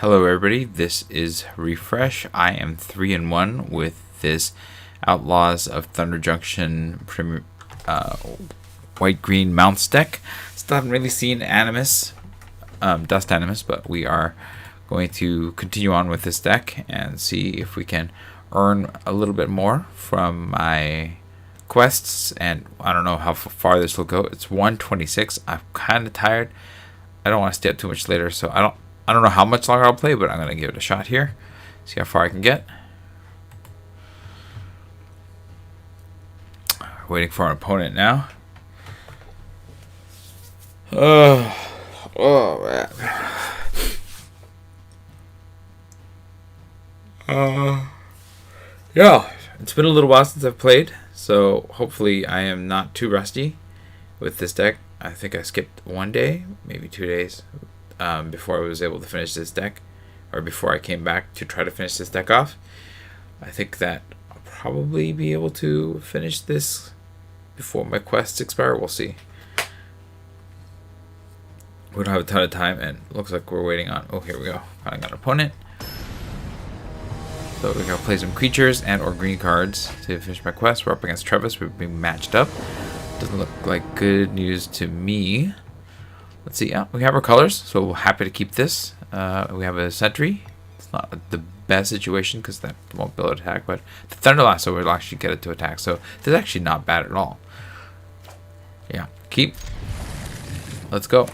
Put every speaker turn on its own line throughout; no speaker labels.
Hello everybody, this is Refresh. I am 3-1 with this Outlaws of Thunder Junction white-green mounts deck. Still haven't really seen Animus, Dust Animus, but we are going to continue on with this deck and see if we can earn a little bit more from my quests. And I don't know how far this will go. It's 126. I'm kind of tired. I don't want to stay up too much later, so I don't know how much longer I'll play, but I'm going to give it a shot here. See how far I can get. Waiting for an opponent now. Oh man. Yeah, it's been a little while since I've played, so hopefully I am not too rusty with this deck. I think I skipped one day, maybe 2 days. Before I was able to finish this deck, or before I came back to try to finish this deck off. I think that I'll probably be able to finish this before my quests expire. We'll see. We don't have a ton of time, and it looks like we're waiting on... Oh, here we go. Finally got an opponent. So we're going to play some creatures and or green cards to finish my quest. We're up against Travis. We're being matched up. Doesn't look like good news to me. Let's see, yeah, we have our colors, so we're happy to keep this. We have a sentry. It's not the best situation because that won't be able to attack, but the Thunder Lasso will actually get it to attack, so this is actually not bad at all. Yeah, keep. Let's go.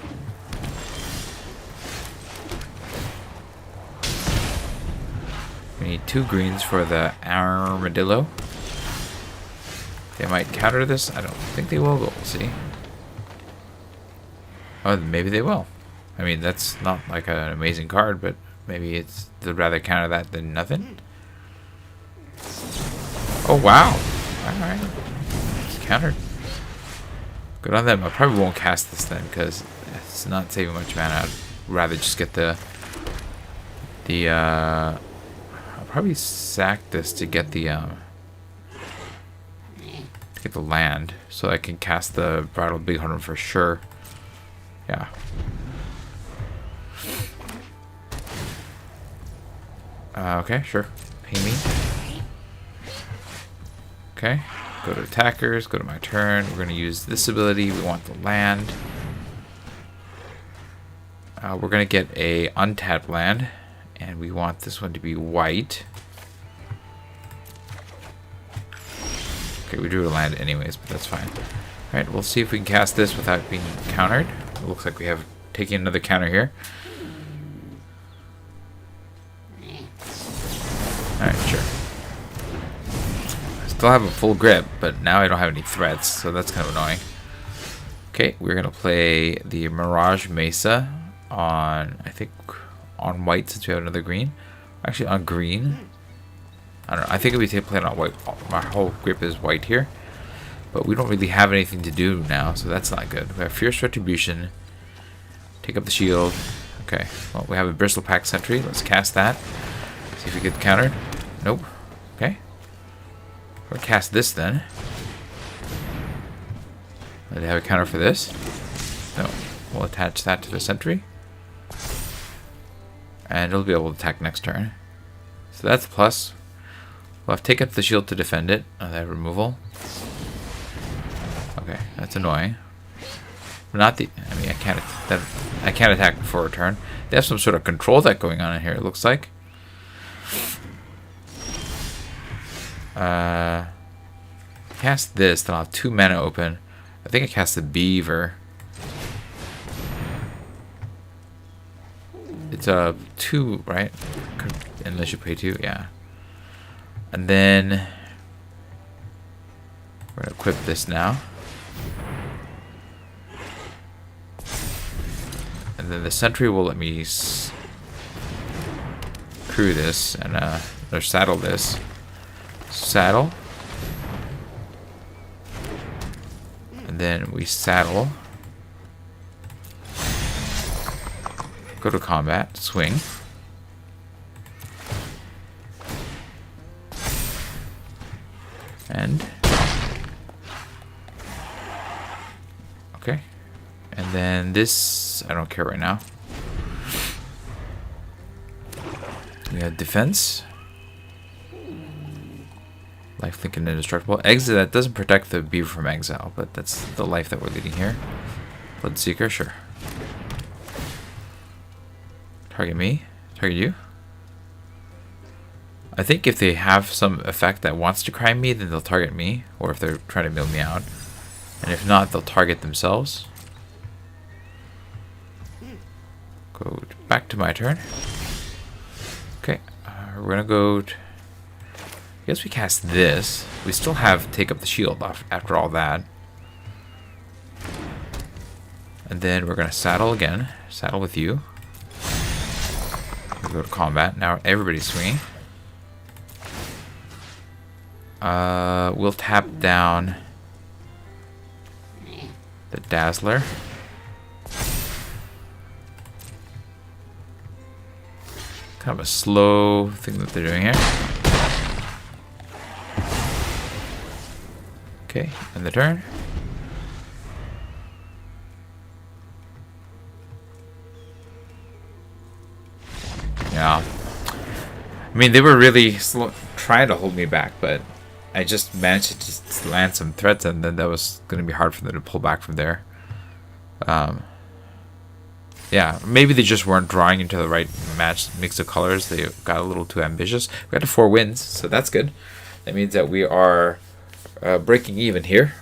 We need 2 greens for the Armadillo. They might counter this. I don't think they will, but we'll see. Oh, maybe they will. I mean, that's not like an amazing card, but maybe they'd rather counter that than nothing. Oh, wow. Alright. It's countered. Good on them. I probably won't cast this then, because it's not saving much mana. I'd rather just get I'll probably sack this to get the land, so I can cast the Bridal Bighorn for sure. Yeah. Okay, sure. Pay me. Okay. Go to attackers. Go to my turn. We're going to use this ability. We want the land. We're going to get a untapped land. And we want this one to be white. Okay, we drew a land anyways, but that's fine. Alright, we'll see if we can cast this without being countered. It looks like we have taken another counter here. Alright, sure. I still have a full grip, but now I don't have any threats, so that's kind of annoying. Okay, we're going to play the Mirage Mesa on, I think, on white since we have another green. Actually, on green. I don't know. I think if we play it on white, my whole grip is white here. But we don't really have anything to do now, so that's not good. We have Fierce Retribution. Take up the shield. Okay. Well, we have a Bristlepack Sentry. Let's cast that. See if we get countered. Nope. Okay. We'll cast this then. Do they have a counter for this? No. We'll attach that to the Sentry. And it'll be able to attack next turn. So that's a plus. We'll have to take up the shield to defend it. That removal. Okay, that's annoying. Not the. I mean, I can't attack before a turn. They have some sort of control deck going on in here. It looks like. Cast this, then I'll have 2 mana open. I think I cast the Beaver. It's a 2, right? Unless you pay 2, yeah. And then we're gonna equip this now. And then the Sentry will let me crew this and or saddle this. Saddle. And then we saddle. Go to combat, swing. And okay. And then this, I don't care right now. We have defense. Lifelink and indestructible. Exit, that doesn't protect the beaver from exile, but that's the life that we're leading here. Bloodseeker, sure. Target me. Target you. I think if they have some effect that wants to crime me, then they'll target me. Or if they're trying to mill me out. And if not, they'll target themselves. Go back to my turn. Okay. We're going to go... I guess we cast this. We still have Take Up the Shield after all that. And then we're going to saddle again. Saddle with you. We go to combat. Now everybody's swinging. We'll tap down the Dazzler. Kind of a slow thing that they're doing here. Okay, end the turn. Yeah. I mean, they were really trying to hold me back, but I just managed to just land some threats, and then that was going to be hard for them to pull back from there. Yeah, maybe they just weren't drawing into the right mix of colors. They got a little too ambitious. We got to 4 wins, so that's good. That means that we are breaking even here,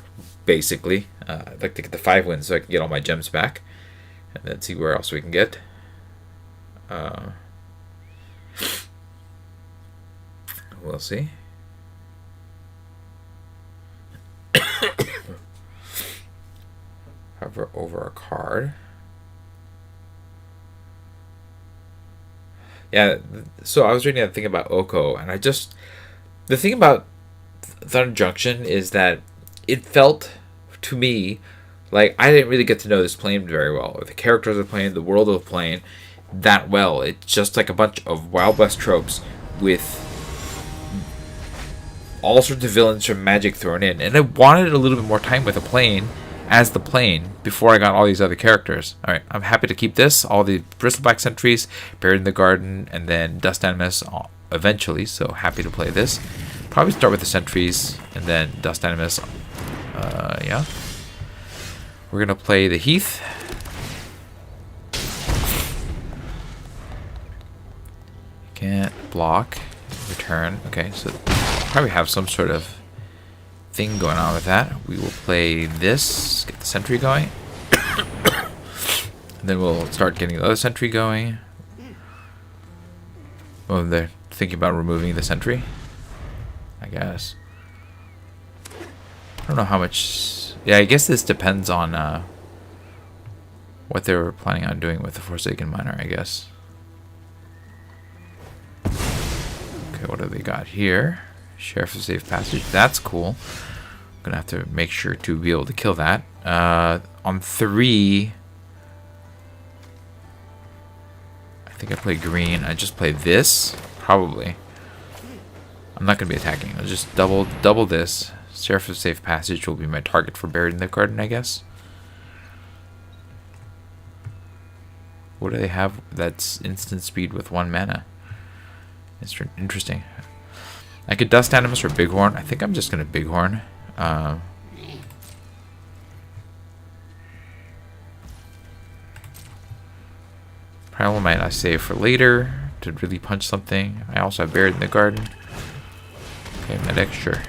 basically. I'd like to get the 5 wins so I can get all my gems back, and then see where else we can get. We'll see. Hover over a card. Yeah, so I was reading that thing about Oko, and the thing about Thunder Junction is that it felt to me like I didn't really get to know this plane very well, or the characters of the plane, the world of the plane that well. It's just like a bunch of Wild West tropes with all sorts of villains from Magic thrown in, and I wanted a little bit more time with the plane as the plane before I got all these other characters. Alright, I'm happy to keep this, all the Bristleback Sentries, Buried in the Garden, and then Dust Animus eventually, so happy to play this. Probably start with the Sentries, and then Dust Animus. Yeah. We're going to play the Heath. Can't block. Return. Okay, so probably have some sort of thing going on with that. We will play this, get the sentry going. And then we'll start getting the other sentry going. Oh, they're thinking about removing the sentry, I guess. I don't know how much... Yeah, I guess this depends on what they were planning on doing with the Forsaken Miner, I guess. Okay, what do they got here? Sheriff of Safe Passage. That's cool. I'm gonna have to make sure to be able to kill that. On 3, I think I play green. I just play this, probably. I'm not gonna be attacking. I'll just double this. Sheriff of Safe Passage will be my target for Buried in the Garden, I guess. What do they have that's instant speed with 1 mana? It's interesting. I could Dust Animus or Bighorn. I think I'm just going to Bighorn. Primal Might I save for later to really punch something. I also have Buried in the Garden. Okay, Medic, sure.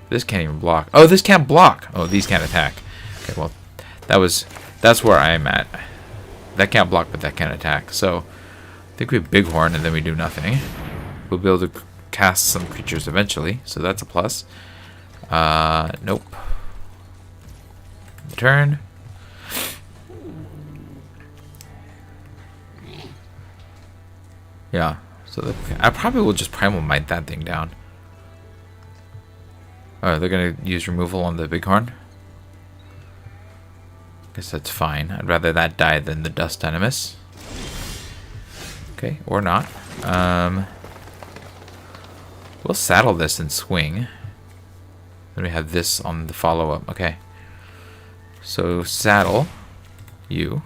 This can't even block. Oh, this can't block. Oh, these can't attack. Okay, well, that's where I'm at. That can't block, but that can't attack. So, I think we have Bighorn, and then we do nothing. We'll be able to cast some creatures eventually, so that's a plus. Nope. Turn. Yeah, so I probably will just Primal Might that thing down. Oh, they're going to use removal on the Bighorn. Guess that's fine. I'd rather that die than the Dust Animus. Okay, or not. We'll saddle this and swing. Then we have this on the follow-up. Okay. So, saddle you.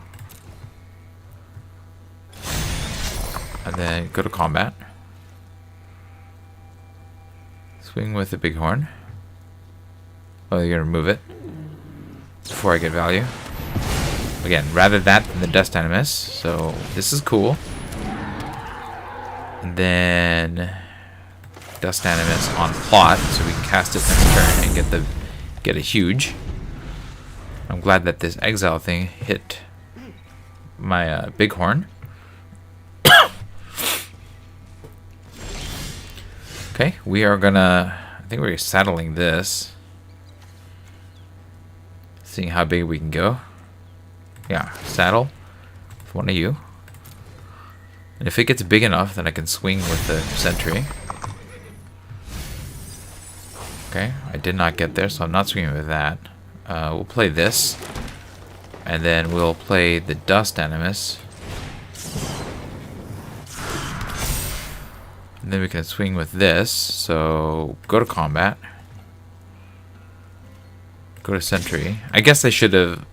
And then go to combat. Swing with the bighorn. Oh, you're gonna remove it before I get value. Again, rather that than the Dust Animus. So this is cool. And then Dust Animus on plot, so we can cast it next turn and get a huge. I'm glad that this exile thing hit my bighorn. Okay, we are gonna. I think we're saddling this. Seeing how big we can go. Yeah, saddle with one of you. And if it gets big enough, then I can swing with the sentry. Okay, I did not get there, so I'm not swinging with that. We'll play this. And then we'll play the Dust Animus. And then we can swing with this. So go to combat. Go to sentry. I guess I should have.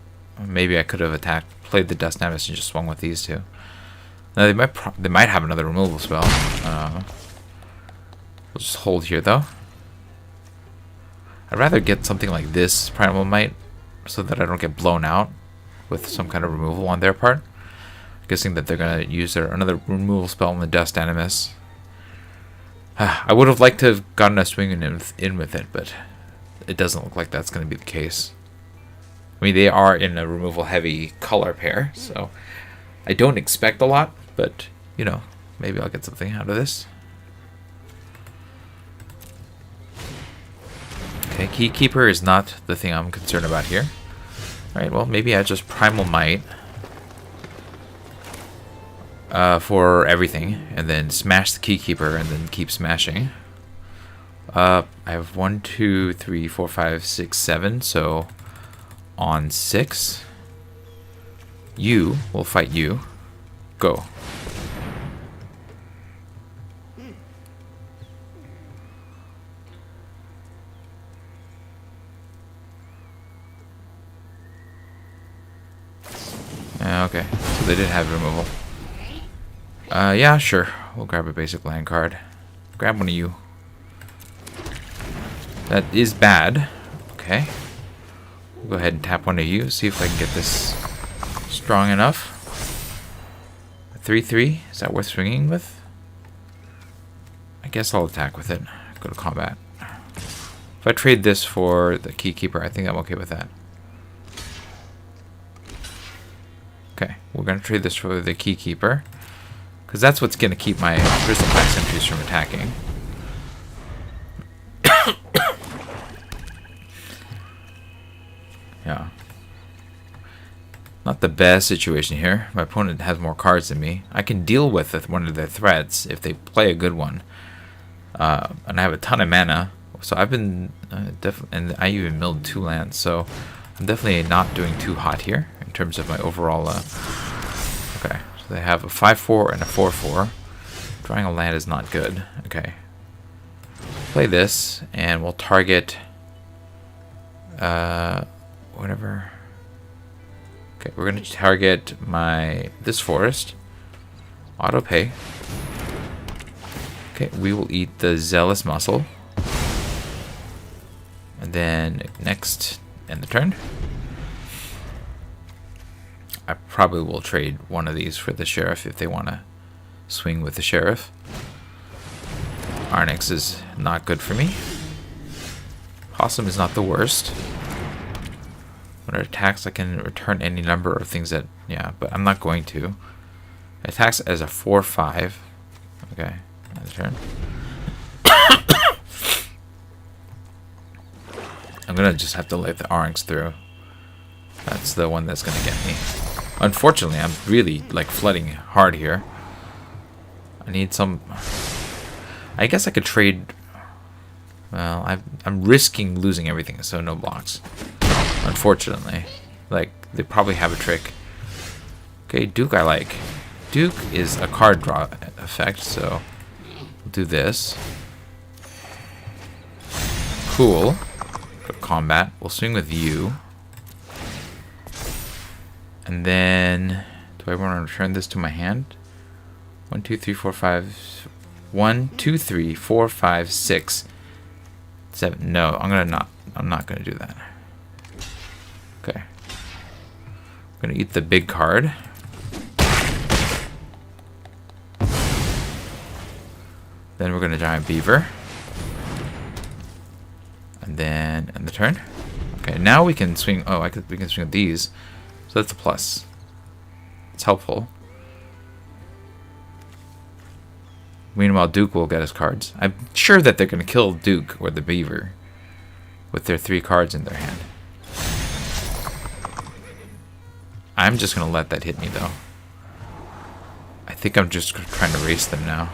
Maybe I could have played the Dust Animus and just swung with these two. Now they might have another removal spell. We'll just hold here though. I'd rather get something like this Primal Might, so that I don't get blown out with some kind of removal on their part. Guessing that they're gonna use another removal spell on the Dust Animus. I would have liked to have gotten a swing in with it, but it doesn't look like that's going to be the case. I mean, they are in a removal heavy color pair, so I don't expect a lot, but, you know, maybe I'll get something out of this. Okay, Keykeeper is not the thing I'm concerned about here. Alright, well, maybe I just Primal Might for everything, and then smash the Keykeeper, and then keep smashing. I have 1, 2, 3, 4, 5, 6, 7, so on 6, you will fight you. Go. Okay, so they did have removal. Yeah, sure. We'll grab a basic land card. Grab one of you. That is bad. Okay. We'll go ahead and tap one of you. See if I can get this strong enough. A 3/3. Is that worth swinging with? I guess I'll attack with it. Go to combat. If I trade this for the Keykeeper, I think I'm okay with that. Okay, we're going to trade this for the Keykeeper. Because that's what's going to keep my Crystal Pack sentries from attacking. Yeah. Not the best situation here. My opponent has more cards than me. I can deal with one of their threats if they play a good one. And I have a ton of mana. So I've been... and I even milled 2 lands. So I'm definitely not doing too hot here in terms of my overall... okay. So they have a 5/4 and a 4/4. Drawing a land is not good. Okay. Play this, and we'll target whatever. Okay, we're gonna target this forest. Auto pay. Okay, we will eat the Zealous Muscle. And then next end the turn. I probably will trade one of these for the Sheriff if they want to swing with the Sheriff. Arnix is not good for me. Possum is not the worst. When it attacks, I can return any number of things that... yeah, but I'm not going to. It attacks as a 4/5. Okay, end the turn. I'm going to just have to let the Arnix through. That's the one that's going to get me. Unfortunately, I'm really, like, flooding hard here. I need some... I guess I could trade... well, I'm risking losing everything, so no blocks. Unfortunately. Like, they probably have a trick. Okay, Duke I like. Duke is a card draw effect, so... we'll do this. Cool. Go to combat. We'll swing with you. And then... do I want to return this to my hand? 1, 2, 3, 4, 5. 1, 2, 3, 4, 5, 6, 7. No, I'm not gonna do that. Okay. I'm gonna eat the big card. Then we're gonna giant beaver. And then end the turn. Okay, now we can swing. Oh, we can swing these. So that's a plus. It's helpful. Meanwhile, Duke will get his cards. I'm sure that they're going to kill Duke or the Beaver with their 3 cards in their hand. I'm just going to let that hit me, though. I think I'm just trying to race them now.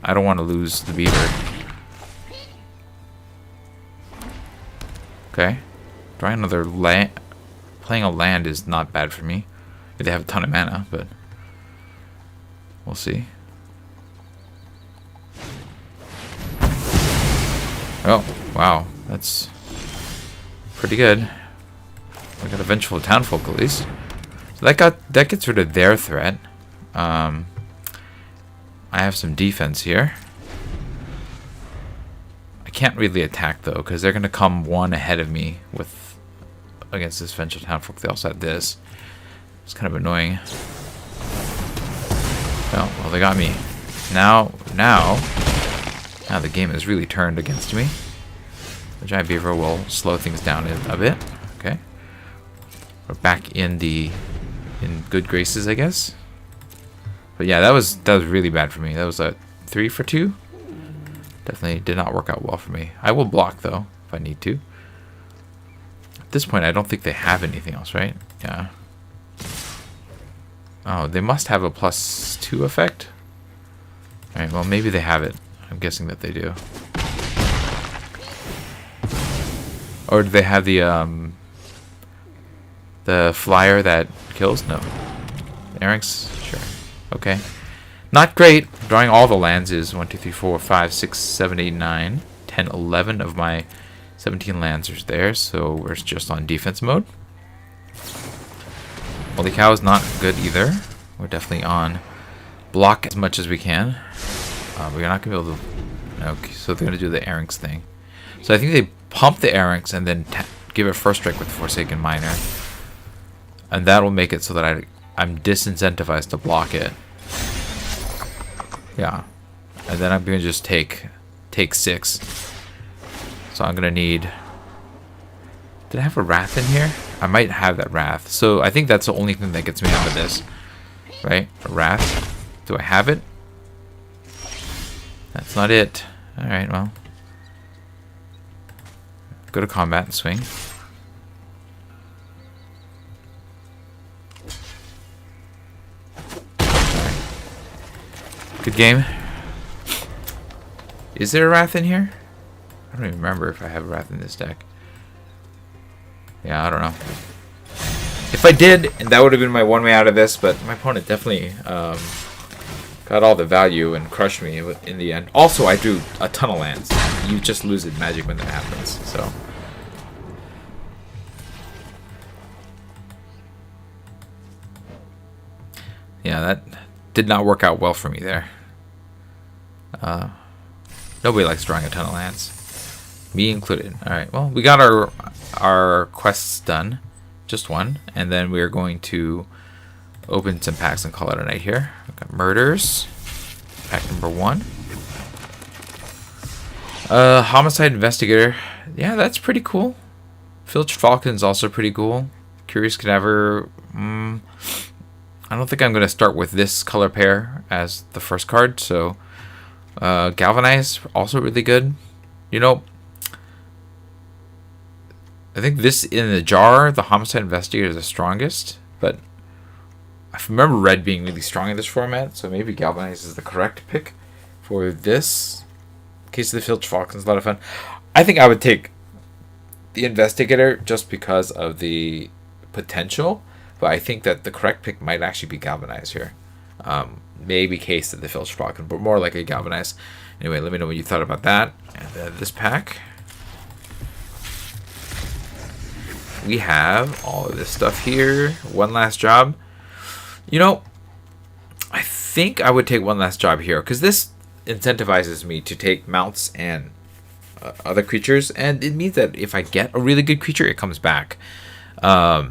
I don't want to lose the Beaver. Okay. Drawing another land. Playing a land is not bad for me. They have a ton of mana, but we'll see. Oh, wow. That's pretty good. I got a Vengeful Townfolk at least. So that gets rid of their threat. I have some defense here. I can't really attack though, because they're gonna come one ahead of me with against this Vengeful Townfolk. They also had this. It's kind of annoying. Oh, well, they got me. Now the game is really turned against me. The Giant Beaver will slow things down a bit. Okay. We're back in good graces, I guess. But yeah, that was really bad for me. That was a 3 for 2. Definitely did not work out well for me. I will block though if I need to. At this point, I don't think they have anything else, right? Yeah. Oh, they must have a +2 effect. All right. Well, maybe they have it. I'm guessing that they do. Or do they have the flyer that kills? No. Eric's? Sure. Okay. Not great. Drawing all the lands is 1, 2, 3, 4, 5, 6, 7, 8, 9, 10, 11 of my 17 lands are there, so we're just on defense mode. Holy cow is not good either. We're definitely on block as much as we can. We're not going to be able to... Okay, so they're going to do the Eric's thing. So I think they pump the Eric's and then give it first strike with Forsaken Miner. And that will make it so that I'm disincentivized to block it. Yeah. And then I'm going to just take 6. So I'm going to need... Did I have a Wrath in here? I might have that Wrath. So I think that's the only thing that gets me out of this. Right? A Wrath. Do I have it? That's not it. Alright, well. Go to combat and swing. Right. Good game. Is there a Wrath in here? I don't even remember if I have a Wrath in this deck. Yeah, I don't know. If I did, and that would have been my one way out of this, but my opponent definitely got all the value and crushed me in the end. Also, I drew a ton of lands. You just lose at Magic when that happens, so... Yeah, that did not work out well for me there. Nobody likes drawing a ton of lands. Me included. Alright, well, we got our quests done. Just one. And then we're going to open some packs and call it a night here. We've got Murders. Pack number 1. Homicide Investigator. Yeah, that's pretty cool. Filched Falcon's also pretty cool. Curious Cadaver. I don't think I'm going to start with this color pair as the first card. So, Galvanize, also really good. You know, I think this in the jar, the Homicide Investigator is the strongest. But I remember red being really strong in this format. So maybe Galvanize is the correct pick for this. In case of the Filched Falcon is a lot of fun. I think I would take the Investigator just because of the potential. But I think that the correct pick might actually be Galvanize here. Maybe Case of the Filched Falcon, but more like a Galvanize. Anyway, let me know what you thought about that. And then this pack. We have all of this stuff here. One last job. You know, I think I would take one last job here, because this incentivizes me to take mounts and other creatures, and it means that if I get a really good creature, it comes back. I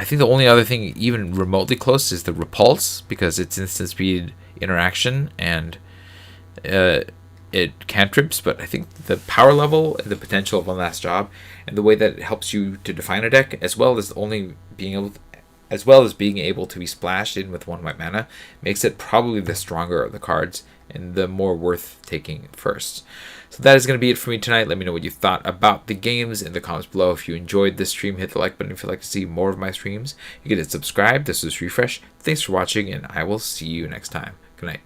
think the only other thing even remotely close is the repulse, because it's instant speed interaction and it cantrips, but I think the power level and the potential of one last job and the way that it helps you to define a deck, as well as being able to be splashed in with 1 white mana, makes it probably the stronger of the cards and the more worth taking first. So that is going to be it for me tonight. Let me know what you thought about the games in the comments below. If you enjoyed this stream, hit the like button. If you'd like to see more of my streams, you can hit subscribe. This is Refresh. Thanks for watching, and I will see you next time. Good night.